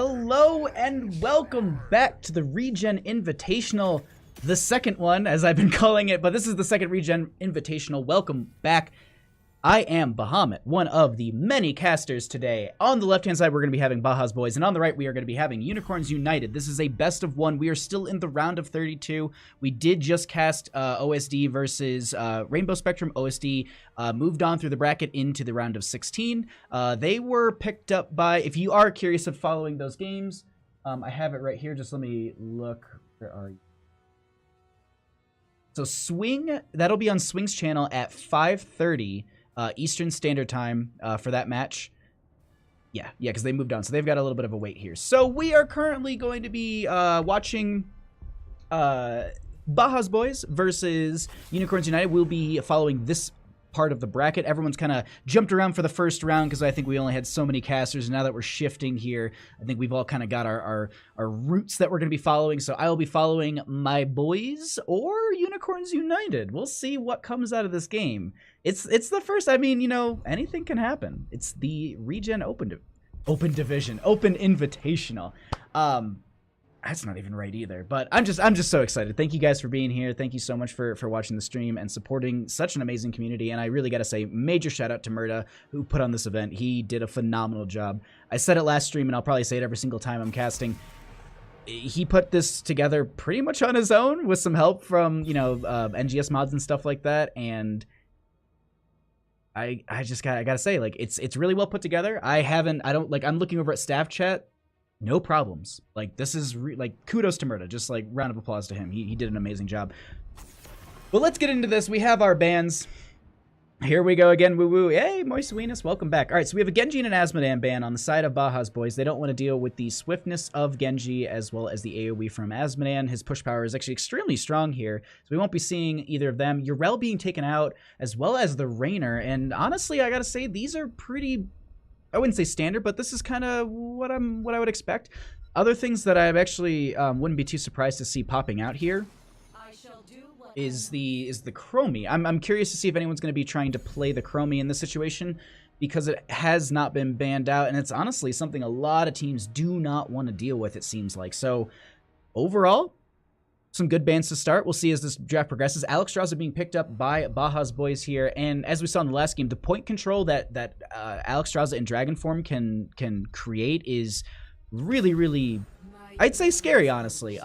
Hello and welcome back to the ReGen Invitational, the second one, as I've been calling it, but this is the second ReGen Invitational. Welcome back. I am Bahamut, one of the many casters today. On the left-hand side, we're going to be having Baha's Boys, and on the right, we are going to be having Unicorns United. This is a best of one. We are still in the round of 32. We did just cast OSD versus Rainbow Spectrum. OSD moved on through the bracket into the round of 16. They were picked up by, if you are curious of following those games, I have it right here. Just let me look. Where are you? So Swing, that'll be on Swing's channel at 5:30. Eastern Standard Time for that match. Yeah, because they moved on, so they've got a little bit of a wait here. So we are currently going to be watching Baha's Boys versus Unicorns United. We'll be following this part of the bracket. Everyone's kind of jumped around for the first round because I think we only had so many casters. Now that we're shifting here, I think we've all kind of got our routes that we're going to be following. So I will be following my boys or Unicorns United. We'll see what comes out of this game. It's the first. I mean, you know, anything can happen. It's the ReGen Open Invitational. That's not even right either, but I'm just so excited. Thank you guys for being here. Thank you so much for watching the stream and supporting such an amazing community. And I really got to say, major shout out to Murda, who put on this event. He did a phenomenal job. I said it last stream, and I'll probably say it every single time I'm casting. He put this together pretty much on his own with some help from, you know, NGS mods and stuff like that. And I gotta say, like, it's really well put together. I'm looking over at staff chat. No problems. Like, this is like, kudos to Murda. Just like, round of applause to him. He did an amazing job. But let's get into this. We have our bans. Here we go again, woo woo. Hey, Moist Venus, welcome back. All right, so we have a Genji and an Azmodan ban on the side of Baha's Boys. They don't want to deal with the swiftness of Genji as well as the AoE from Azmodan. His push power is actually extremely strong here, so we won't be seeing either of them. Yrel being taken out as well as the Rainer, and honestly, I gotta say, these are pretty, I wouldn't say standard, but this is kind of what I would expect. Other things that I actually wouldn't be too surprised to see popping out here is the Chromie. I'm curious to see if anyone's going to be trying to play the Chromie in this situation, because it has not been banned out, and it's honestly something a lot of teams do not want to deal with, it seems like. So overall, some good bans to start. We'll see as this draft progresses. Alexstrasza being picked up by Baha's Boys here, and as we saw in the last game, the point control that Alexstrasza in Dragon form can create is really, really, I'd say, scary, honestly.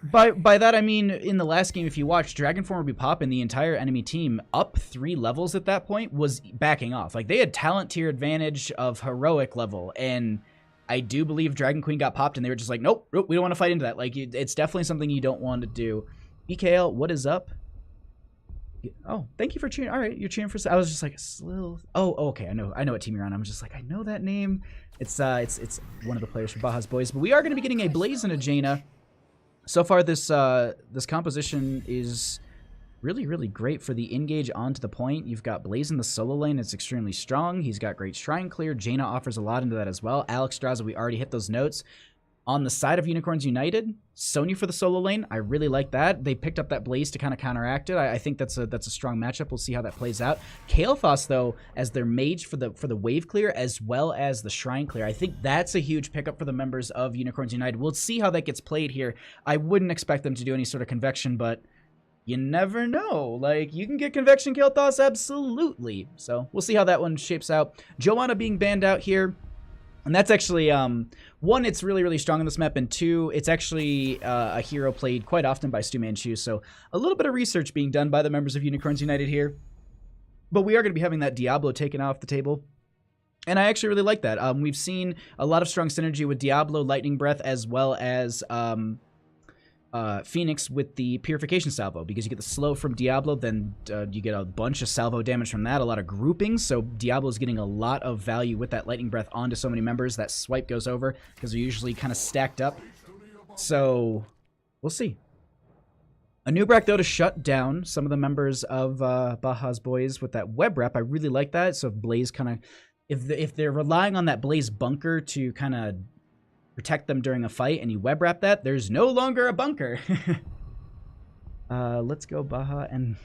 By that I mean, in the last game, if you watch, Dragon form would be popping, the entire enemy team up 3 levels at that point was backing off. Like, they had talent tier advantage of heroic level, and I do believe Dragon Queen got popped and they were just like, nope, we don't want to fight into that. Like, it's definitely something you don't want to do. BKL, what is up? Oh, thank you for cheering. All right, you're cheering for, I was just like, oh, okay, I know what team you're on. I'm just like, I know that name. It's one of the players for Baha's Boys, but we are going to be getting a Blaze and a Jaina. So far, this composition is really, really great for the engage onto the point. You've got Blaze in the solo lane. It's extremely strong. He's got great Shrine Clear. Jaina offers a lot into that as well. Alexstrasza, we already hit those notes. On the side of Unicorns United, Sonya for the solo lane. I really like that. They picked up that Blaze to kind of counteract it. I think that's a strong matchup. We'll see how that plays out. Kael'thas, though, as their mage for the wave clear as well as the Shrine Clear. I think that's a huge pickup for the members of Unicorns United. We'll see how that gets played here. I wouldn't expect them to do any sort of convection, but you never know. Like, you can get convection Kael'thas, absolutely. So we'll see how that one shapes out. Joanna being banned out here. And that's actually, one, it's really, really strong on this map, and two, it's actually a hero played quite often by Stu Manchu, so a little bit of research being done by the members of Unicorns United here. But we are going to be having that Diablo taken off the table, and I actually really like that. We've seen a lot of strong synergy with Diablo, Lightning Breath, as well as Phoenix with the Purification Salvo, because you get the slow from Diablo, then you get a bunch of salvo damage from that, a lot of groupings, so Diablo's getting a lot of value with that Lightning Breath onto so many members. That swipe goes over, because they're usually kind of stacked up. So, we'll see. A new Brack, though, to shut down some of the members of Baha's Boys with that web wrap. I really like that, so if Blaze kind of, if they're relying on that Blaze bunker to kind of protect them during a fight, and you web wrap that, there's no longer a bunker. Let's go Baha and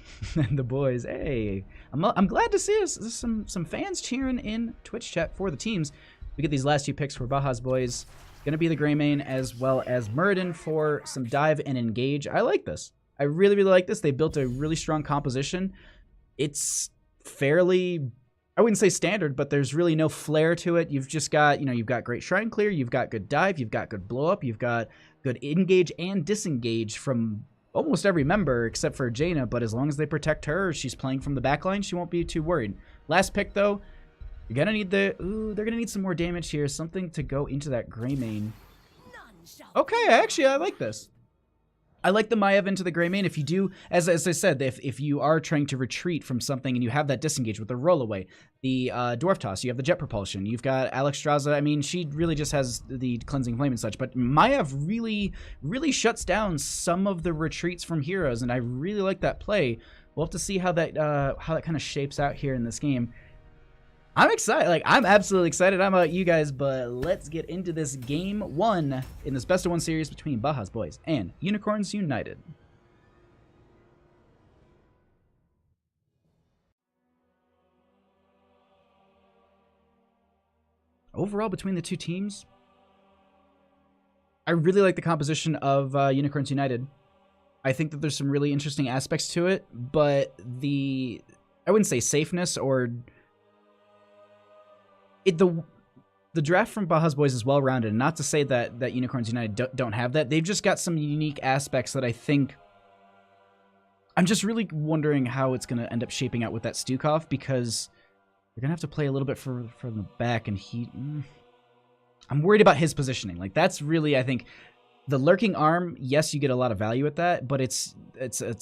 the boys. Hey, I'm glad to see some fans cheering in Twitch chat for the teams. We get these last 2 picks for Baha's boys. Going to be the Gray main as well as Muradin for some dive and engage. I like this. I really, really like this. They built a really strong composition. It's fairly, I wouldn't say standard, but there's really no flair to it. You've just got, you've got great shrine clear, you've got good dive, you've got good blow up, you've got good engage and disengage from almost every member except for Jaina, but as long as they protect her, she's playing from the backline, she won't be too worried. Last pick though, you're gonna need they're gonna need some more damage here, something to go into that Gray main. Okay, actually I like this. I like the Maiev into the Gray main. If you do, as I said, if you are trying to retreat from something and you have that disengage with the roll away, the Dwarf Toss, you have the Jet Propulsion, you've got Alexstrasza. I mean, she really just has the Cleansing Flame and such, but Maiev really, really shuts down some of the retreats from heroes, and I really like that play. We'll have to see how that kind of shapes out here in this game. I'm excited. Like, I'm absolutely excited. I don't know about you guys, but let's get into this game 1 in this best of 1 series between Baha's boys and Unicorns United. Overall, between the 2 teams, I really like the composition of Unicorns United. I think that there's some really interesting aspects to it, but I wouldn't say safeness or... The draft from Baha's boys is well-rounded, and not to say that Unicorns United don't have that. They've just got some unique aspects that I think... I'm just really wondering how it's going to end up shaping out with that Stukov, because they're going to have to play a little bit from the back, and I'm worried about his positioning. Like, that's really, I think... The Lurking Arm, yes, you get a lot of value with that, but it's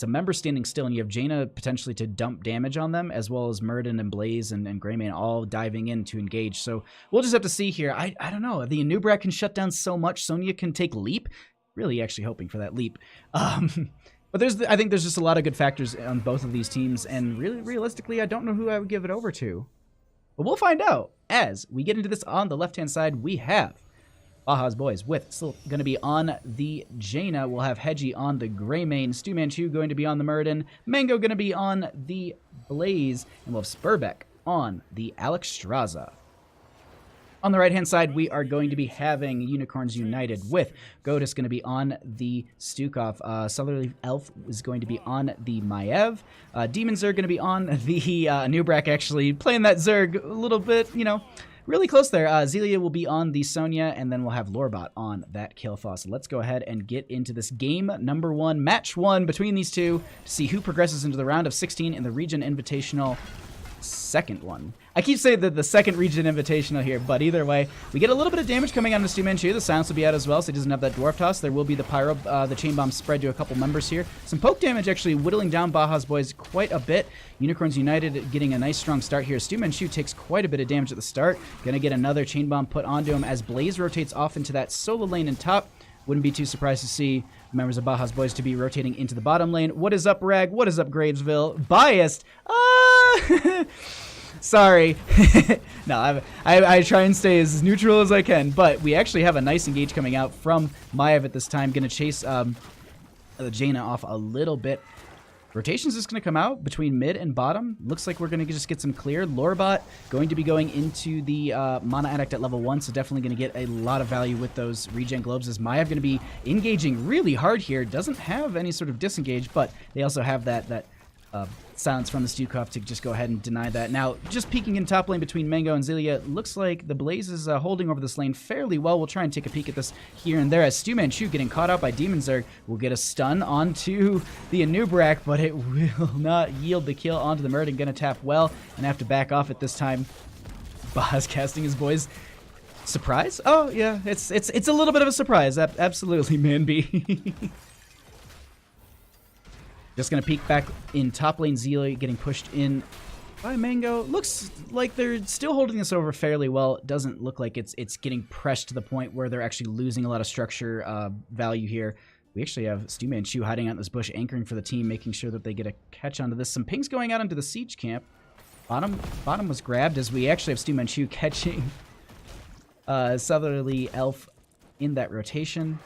a member standing still, and you have Jaina potentially to dump damage on them, as well as Muradin and Blaze and Greymane all diving in to engage. So we'll just have to see here. I don't know. The Anubrak can shut down so much. Sonya can take Leap. Really actually hoping for that Leap. But I think there's just a lot of good factors on both of these teams, and really, realistically, I don't know who I would give it over to. But we'll find out as we get into this. On the left-hand side, we have Baha's boys with still going to be on the Jaina. We'll have Hedgie on the Gray main. Stu Manchu going to be on the Muradin. Mango going to be on the Blaze. And we'll have Spurbeck on the Alexstrasza. On the right-hand side, we are going to be having Unicorns United with Godus going to be on the Stukov. Southerly Elf is going to be on the Maiev. Demon Zerg going to be on the Nubrak, actually playing that Zerg a little bit, really close there. Zelia will be on the Sonya, and then we'll have Lorbot on that Kilfoss. So let's go ahead and get into this game number 1, match 1 between these two to see who progresses into the round of 16 in the ReGen Invitational second one. I keep saying that the second ReGen Invitational here, but either way, we get a little bit of damage coming on to Stu Manchu. The silence will be out as well, so he doesn't have that Dwarf Toss. There will be the Pyro, the Chain Bomb spread to a couple members here. Some poke damage actually whittling down Baha's boys quite a bit. Unicorns United getting a nice strong start here. Stu Manchu takes quite a bit of damage at the start. Gonna get another Chain Bomb put onto him as Blaze rotates off into that solo lane in top. Wouldn't be too surprised to see members of Baha's boys to be rotating into the bottom lane. What is up, Rag? What is up, Gravesville? Biased. Sorry. No, I try and stay as neutral as I can, but we actually have a nice engage coming out from Maiev at this time. Going to chase Jaina off a little bit. Rotation's just going to come out between mid and bottom. Looks like we're going to just get some clear. Lorbot going to be going into the Mana Addict at level 1, so definitely going to get a lot of value with those regen globes, as Maiev going to be engaging really hard here. Doesn't have any sort of disengage, but they also have that silence from the Stukov to just go ahead and deny that. Now, just peeking in top lane between Mango and Zelia, looks like the Blaze is holding over this lane fairly well. We'll try and take a peek at this here and there as Stu Manchu getting caught out by Demon Zerg will get a stun onto the Anubrak, but it will not yield the kill onto the Muradin. Gonna tap well and have to back off at this time. Baha's casting his boys. Surprise? Oh, yeah, it's a little bit of a surprise. Absolutely, man B. Just going to peek back in top lane. Zelia getting pushed in by Mango. Looks like they're still holding this over fairly well. It doesn't look like it's getting pressed to the point where they're actually losing a lot of structure value here. We actually have Stu Manchu hiding out in this bush, anchoring for the team, making sure that they get a catch onto this. Some pings going out into the siege camp. Bottom was grabbed as we actually have Stu Manchu catching Southerly Elf in that rotation.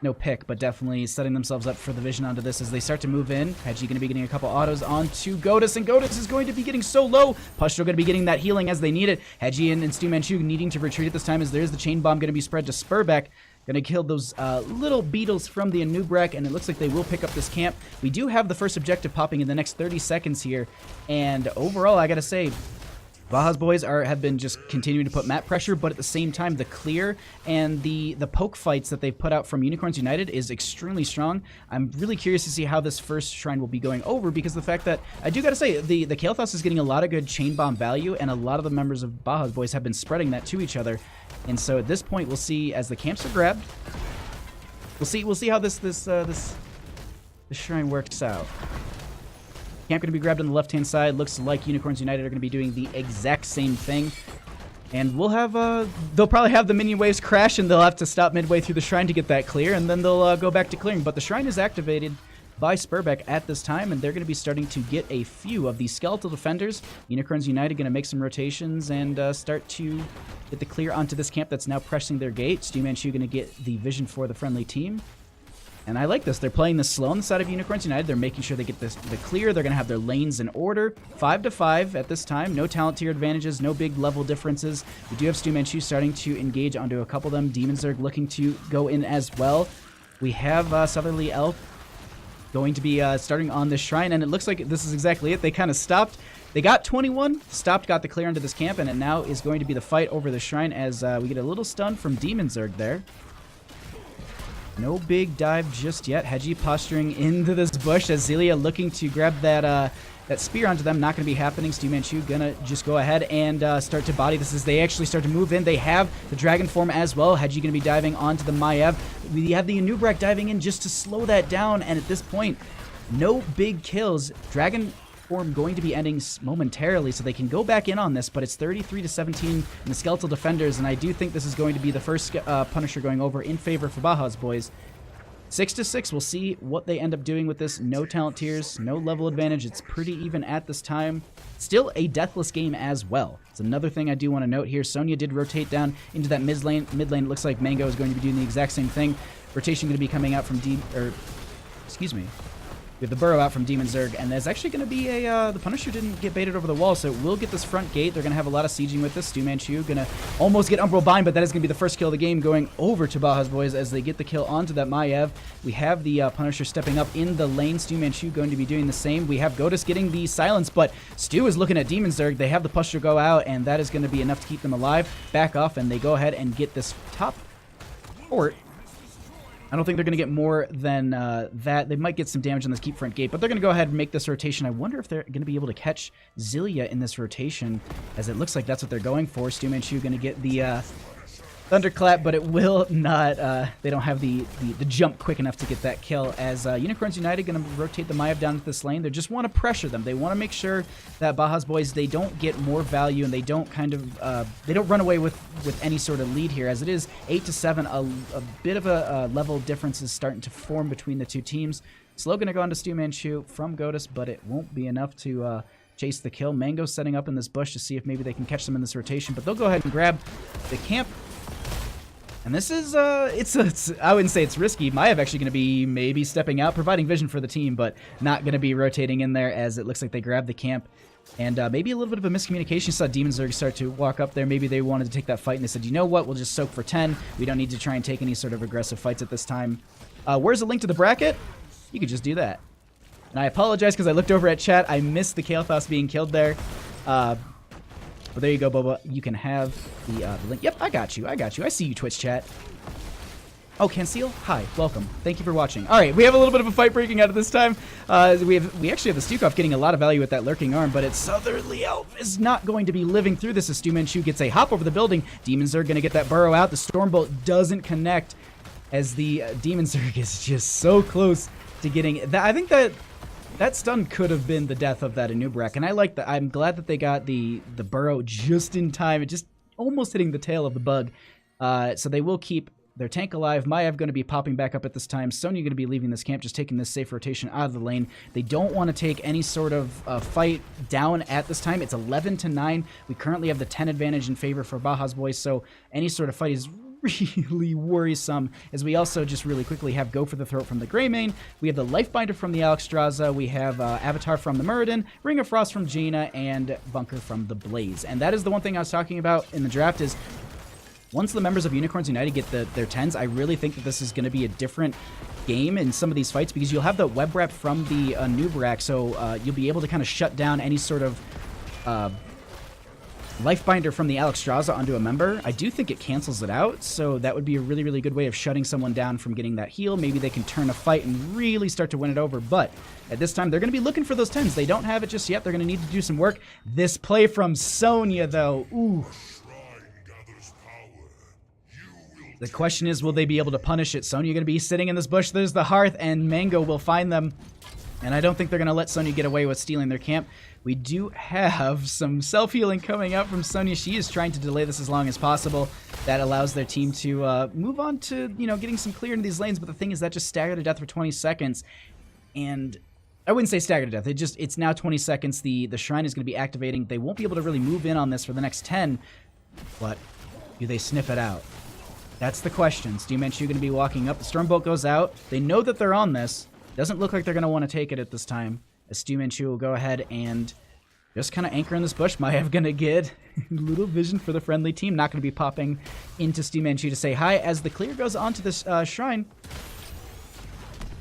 no pick, but definitely setting themselves up for the vision onto this as they start to move in. Hedgie going to be getting a couple autos onto Godus, and Godus is going to be getting so low. Pushro going to be getting that healing as they need it. Hedgie and Stu Manchu needing to retreat at this time as there's the chain bomb going to be spread to Spurbeck. Going to kill those little beetles from the Anubrek, and it looks like they will pick up this camp. We do have the first objective popping in the next 30 seconds here, and overall, I got to say, Baha's boys have been just continuing to put map pressure, but at the same time, the clear and the poke fights that they've put out from Unicorns United is extremely strong. I'm really curious to see how this first shrine will be going over, because the fact that, I do gotta say, the Kael'thas is getting a lot of good chain bomb value, and a lot of the members of Baha's boys have been spreading that to each other. And so at this point, we'll see as the camps are grabbed. We'll see how this shrine works out. Camp going to be grabbed on the left-hand side. Looks like Unicorns United are going to be doing the exact same thing. And we'll have, they'll probably have the minion waves crash, and they'll have to stop midway through the shrine to get that clear, and then they'll go back to clearing. But the shrine is activated by Spurbeck at this time, and they're going to be starting to get a few of these skeletal defenders. Unicorns United going to make some rotations and start to get the clear onto this camp that's now pressing their gate. Stu Manchu going to get the vision for the friendly team. And I like this. They're playing this slow on the side of Unicorns United. They're making sure they get the clear. They're going to have their lanes in order. 5-5 at this time. No talent tier advantages. No big level differences. We do have Stu Manchu starting to engage onto a couple of them. Demon Zerg looking to go in as well. We have Southerly Elf going to be starting on this shrine. And it looks like this is exactly it. They kind of stopped. They got 21, stopped, got the clear onto this camp, and it now is going to be the fight over the shrine as we get a little stun from Demon Zerg there. No big dive just yet. Hedgie posturing into this bush as Zelia looking to grab that spear onto them. Not going to be happening. Stu Manchu gonna just go ahead and start to body this as they actually start to move in. They have the dragon form as well. Hedgie going to be diving onto the Maiev. We have the Anubrek diving in just to slow that down, and at this point, no big kills. Dragon form going to be ending momentarily, so they can go back in on this, but it's 33-17 in the skeletal defenders, and I do think this is going to be the first Punisher going over in favor for Baha's boys. 6-6, we'll see what they end up doing with this. No talent tiers, no level advantage. It's pretty even at this time. Still a deathless game as well. It's another thing I do want to note here. Sonya did rotate down into that mid lane. It looks like Mango is going to be doing the exact same thing. Rotation going to be coming out from we have the burrow out from Demon Zerg, and there's actually going to be the Punisher didn't get baited over the wall, so it will get this front gate. They're going to have a lot of sieging with this. Stu Manchu going to almost get Umbral Bind, but that is going to be the first kill of the game going over to Baha's boys as they get the kill onto that Maiev. We have the Punisher stepping up in the lane. Stu Manchu going to be doing the same. We have Godus getting the silence, but Stu is looking at Demon Zerg. They have the Punisher go out, and that is going to be enough to keep them alive. Back off, and they go ahead and get this top fort. I don't think they're going to get more than that. They might get some damage on this keep front gate, but they're going to go ahead and make this rotation. I wonder if they're going to be able to catch Zelia in this rotation, as it looks like that's what they're going for. Stu Manchu going to get the Thunderclap, but it will not, they don't have the jump quick enough to get that kill, as Unicorns United going to rotate the Maiev down to this lane. They just want to pressure them. They want to make sure that Baha's boys, they don't get more value, and they don't they don't run away with any sort of lead here, as it is 8-7. A bit of a level difference is starting to form between the two teams. Slow going to go on to Stu Manchu from Godus, but it won't be enough to chase the kill. Mango setting up in this bush to see if maybe they can catch them in this rotation, but they'll go ahead and grab the camp. And this is, I wouldn't say it's risky. Maiev actually going to be maybe stepping out, providing vision for the team, but not going to be rotating in there, as it looks like they grabbed the camp. And maybe a little bit of a miscommunication. Saw Demon Zerg start to walk up there. Maybe they wanted to take that fight, and they said, you know what, we'll just soak for 10. We don't need to try and take any sort of aggressive fights at this time. Where's the link to the bracket? You could just do that. And I apologize because I looked over at chat. I missed the Kael'thas being killed there. But there you go, Boba. You can have the link. Yep, I got you. I see you, Twitch chat. Oh, Cancel? Hi, welcome. Thank you for watching. All right, we have a little bit of a fight breaking out at this time. We actually have the Stukov getting a lot of value with that lurking arm, but it's Southerly Elf is not going to be living through this as Stu Manchu gets a hop over the building. Demons are going to get that burrow out. The Stormbolt doesn't connect, as the Demon Zerg is just so close to getting that. I think that stun could have been the death of that Anubrek, and I like that. I'm glad that they got the burrow just in time. It just almost hitting the tail of the bug. So they will keep their tank alive. Maiev going to be popping back up at this time. Sonya going to be leaving this camp, just taking this safe rotation out of the lane. They don't want to take any sort of fight down at this time. It's 11-9. We currently have the 10 advantage in favor for Baha's boys, so any sort of fight is really worrisome is we also just really quickly have Go for the Throat from the Greymane, we have the Lifebinder from the Alexstrasza, we have Avatar from the Muradin, Ring of Frost from Jaina, and Bunker from the Blaze. And that is the one thing I was talking about in the draft is once the members of Unicorns United get their 10s, I really think that this is going to be a different game in some of these fights because you'll have the web wrap from the noob rack, so you'll be able to kind of shut down any sort of Lifebinder from the Alexstrasza onto a member. I do think it cancels it out, so that would be a really, really good way of shutting someone down from getting that heal. Maybe they can turn a fight and really start to win it over, but at this time, they're going to be looking for those 10s. They don't have it just yet. They're going to need to do some work. This play from Sonya, though, ooh. The question is, will they be able to punish it? Sonya going to be sitting in this bush. There's the Hearth, and Mango will find them. And I don't think they're going to let Sonya get away with stealing their camp. We do have some self-healing coming out from Sonya. She is trying to delay this as long as possible. That allows their team to move on to, you know, getting some clear into these lanes. But the thing is, that just staggered to death for 20 seconds. And I wouldn't say staggered to death. It's now 20 seconds. The Shrine is going to be activating. They won't be able to really move in on this for the next 10. But do they sniff it out? That's the question. Stu Manchu going to be walking up. The Stormbolt goes out. They know that they're on this. Doesn't look like they're going to want to take it at this time. As Stu Manchu will go ahead and just kind of anchor in this bush. Maiev going to get a little vision for the friendly team. Not going to be popping into Stu Manchu to say hi. As the clear goes onto this Shrine.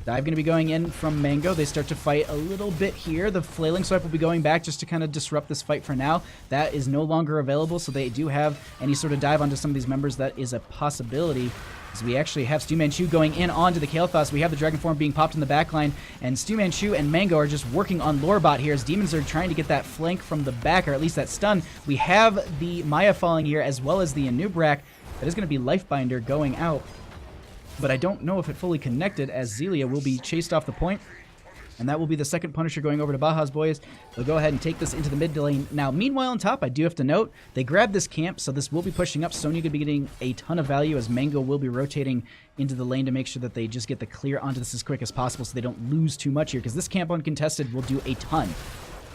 Dive going to be going in from Mango. They start to fight a little bit here. The Flailing Swipe will be going back just to kind of disrupt this fight for now. That is no longer available, so they do have any sort of dive onto some of these members. That is a possibility. As we actually have Stu Manchu going in onto the Kael'thas. We have the Dragon Form being popped in the backline, and Stu Manchu and Mango are just working on Lorebot here as Demons are trying to get that flank from the back, or at least that stun. We have the Maya falling here as well as the Anub'arak. That is going to be Lifebinder going out. But I don't know if it fully connected, as Zelia will be chased off the point. And that will be the second Punisher going over to Baha's boys. They'll go ahead and take this into the mid lane. Now, meanwhile on top, I do have to note, they grabbed this camp, so this will be pushing up. Sonya going to be getting a ton of value as Mango will be rotating into the lane to make sure that they just get the clear onto this as quick as possible so they don't lose too much here, because this camp uncontested will do a ton.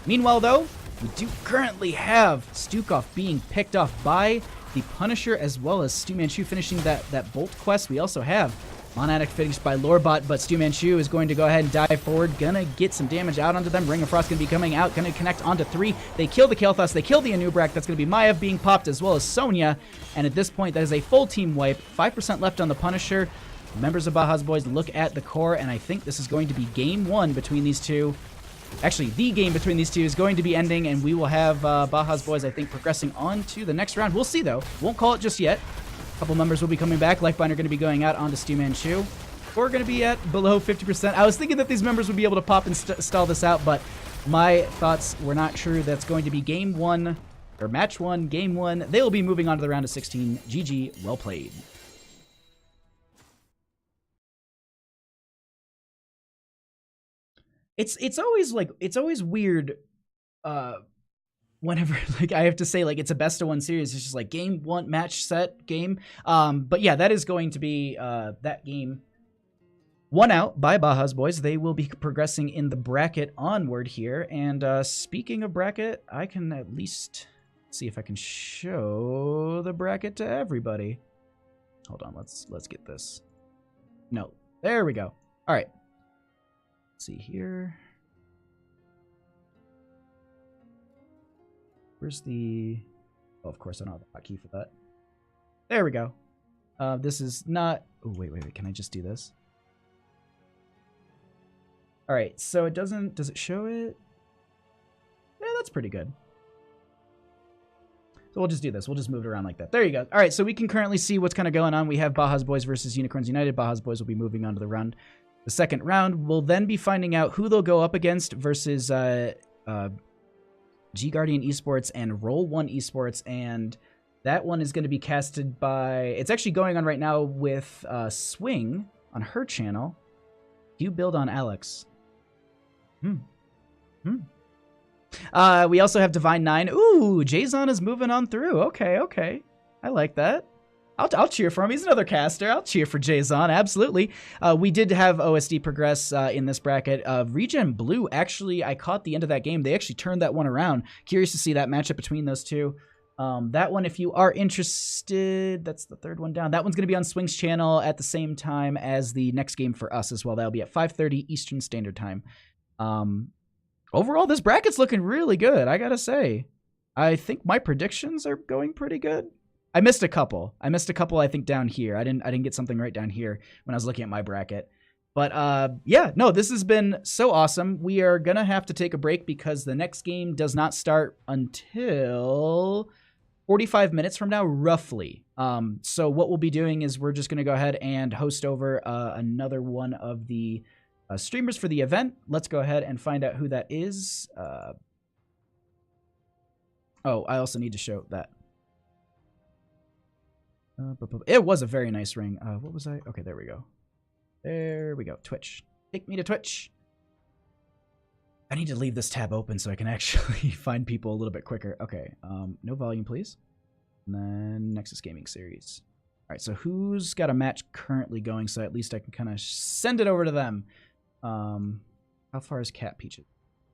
Meanwhile, though, we do currently have Stukov being picked off by the Punisher, as well as Stu Manchu finishing that Bolt quest. We also have Monatic finished by Lorebot, but Stu Manchu is going to go ahead and dive forward. Gonna get some damage out onto them. Ring of Frost gonna be coming out. Gonna connect onto 3. They kill the Kael'thas. They kill the Anub'arak. That's gonna be Maiev being popped, as well as Sonya. And at this point, that is a full team wipe. 5% left on the Punisher. Members of Baha's boys look at the core, and I think this is going to be game 1 between these two. Actually, the game between these two is going to be ending, and we will have Baha's boys, I think, progressing on to the next round. We'll see, though. Won't call it just yet. A couple members will be coming back. Lifebinder going to be going out onto Stu Manchu. We're going to be at below 50%. I was thinking that these members would be able to pop and stall this out, but my thoughts were not true. That's going to be game 1, or match 1, game 1. They will be moving on to the round of 16. GG, well played. It's always weird whenever like I have to say like it's a best of 1 series. It's just like game 1 match set game. But yeah, that is going to be that game 1 out by Baha's boys. They will be progressing in the bracket onward here. And speaking of bracket, I can at least see if I can show the bracket to everybody. Hold on, let's get this. No, there we go. All right. See here. Where's the... Oh, of course I don't have a hotkey for that. There we go. This is not... Oh, wait. Can I just do this? All right, so it doesn't... Does it show it? Yeah, that's pretty good. So we'll just do this. We'll just move it around like that. There you go. All right, so we can currently see what's kind of going on. We have Baha's boys versus Unicorns United. Baha's boys will be moving on to the round. The second round, we'll then be finding out who they'll go up against versus G Guardian Esports and Roll1 Esports, and that one is going to be casted by... It's actually going on right now with Swing on her channel. You build on Alex. We also have Divine 9. Ooh, Jason is moving on through. Okay. I like that. I'll cheer for him. He's another caster. I'll cheer for Jason. Absolutely. We did have OSD progress in this bracket. ReGen Blue, actually, I caught the end of that game. They actually turned that one around. Curious to see that matchup between those two. That one, if you are interested, that's the third one down. That one's going to be on Swing's channel at the same time as the next game for us as well. That'll be at 5:30 Eastern Standard Time. Overall, this bracket's looking really good, I gotta say. I think my predictions are going pretty good. I missed a couple. I think, down here. I didn't get something right down here when I was looking at my bracket. But yeah, no, this has been so awesome. We are going to have to take a break because the next game does not start until 45 minutes from now, roughly. So what we'll be doing is we're just going to go ahead and host over another one of the streamers for the event. Let's go ahead and find out who that is. Oh, I also need to show that. It was a very nice ring. What was I? Okay, there we go. There we go. Twitch. Take me to Twitch. I need to leave this tab open so I can actually find people a little bit quicker. Okay. No volume, please. And then Nexus Gaming Series. All right, so who's got a match currently going so at least I can kind of send it over to them. How far is Cat Peach?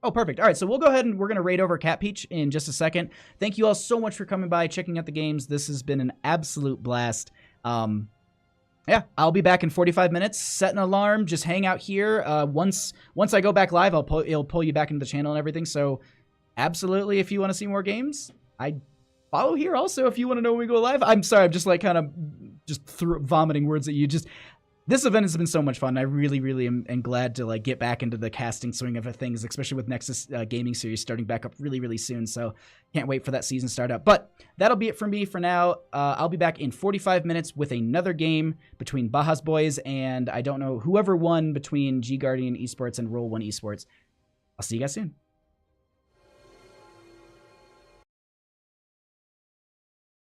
Oh, perfect. All right, so we'll go ahead and we're going to raid over Cat Peach in just a second. Thank you all so much for coming by, checking out the games. This has been an absolute blast. Yeah, I'll be back in 45 minutes. Set an alarm. Just hang out here. Once I go back live, it'll pull you back into the channel and everything. So absolutely, if you want to see more games, I follow here also if you want to know when we go live. I'm sorry, I'm just like kind of just vomiting words at you. This event has been so much fun. I really, really am glad to like get back into the casting swing of things, especially with Nexus Gaming Series starting back up really, really soon. So can't wait for that season start up. But that'll be it for me for now. I'll be back in 45 minutes with another game between Baha's boys and I don't know whoever won between G Guardian Esports and Roll1 Esports. I'll see you guys soon.